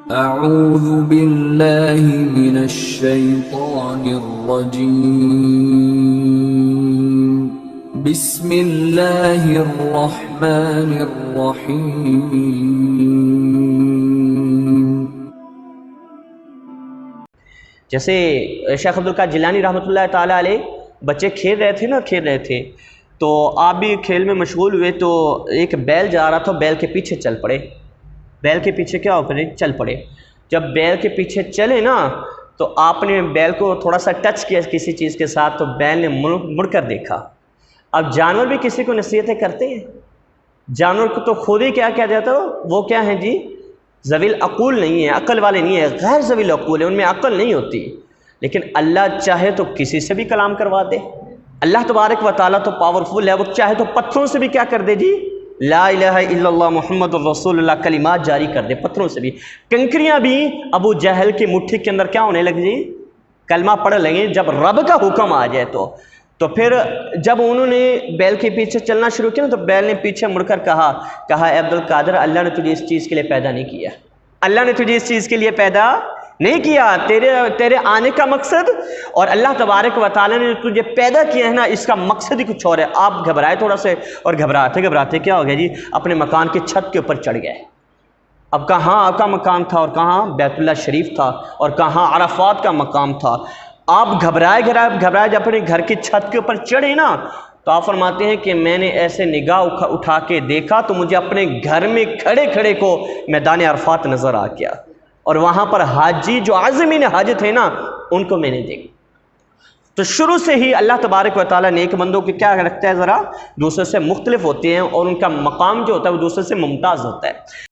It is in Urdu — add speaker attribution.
Speaker 1: اعوذ باللہ من الشیطان الرجیم بسم اللہ الرحمن الرحیم۔
Speaker 2: جیسے شیخ عبدالقادر جیلانی رحمۃ اللہ تعالیٰ علیہ بچے کھیل رہے تھے تو آپ بھی کھیل میں مشغول ہوئے تو ایک بیل جا رہا تھا، بیل کے پیچھے چل پڑے۔ بیل کے پیچھے کیا ہو پڑے؟ چل پڑے۔ جب بیل کے پیچھے چلے نا تو آپ نے بیل کو تھوڑا سا ٹچ کیا کسی چیز کے ساتھ تو بیل نے مڑ کر دیکھا۔ اب جانور بھی کسی کو نصیحتیں کرتے ہیں، جانور کو تو خود ہی کیا جاتا ہو، وہ کیا ہیں جی، ذوی العقول نہیں ہے، عقل والے نہیں ہے، غیر ذوی العقول ہے، ان میں عقل نہیں ہوتی۔ لیکن اللہ چاہے تو کسی سے بھی کلام کروا دے۔ اللہ تبارک و تعالیٰ تو پاورفل ہے، وہ چاہے تو پتھروں سے بھی کیا کر دے جی، لا الہ الا اللہ محمد الرسول اللہ کلمات جاری کر دے، پتھروں سے بھی۔ کنکریاں بھی ابو جہل کی مٹھی کے اندر کیا ہونے لگی جی، کلمہ پڑھ لگیں جب رب کا حکم آ جائے تو پھر جب انہوں نے بیل کے پیچھے چلنا شروع کیا تو بیل نے پیچھے مڑ کر کہا اے عبدالقادر، اللہ نے تجھے اس چیز کے لیے پیدا نہیں کیا، اللہ نے تجھے اس چیز کے لیے پیدا نہیں کیا، تیرے آنے کا مقصد اور اللہ تبارک و تعالیٰ نے تجھے پیدا کیا ہے نا، اس کا مقصد ہی کچھ اور ہے۔ آپ گھبرائے تھوڑا سے، اور گھبراتے کیا ہو گیا جی، اپنے مکان کی چھت کے اوپر چڑھ گئے۔ اب کہاں آپ کا مقام تھا اور کہاں بیت اللہ شریف تھا اور کہاں عرفات کا مقام تھا۔ آپ گھبرائے جب اپنے گھر کی چھت کے اوپر چڑھے نا تو آپ فرماتے ہیں کہ میں نے ایسے نگاہ اٹھا کے دیکھا تو مجھے اپنے گھر میں کھڑے کو میدان عرفات نظر آ گیا، اور وہاں پر حاجی جو عازمین حج تھے نا ان کو میں نے دیکھا۔ تو شروع سے ہی اللہ تبارک و تعالیٰ نیک بندوں کے کیا رکھتا ہے، ذرا دوسرے سے مختلف ہوتے ہیں اور ان کا مقام جو ہوتا ہے وہ دوسرے سے ممتاز ہوتا ہے۔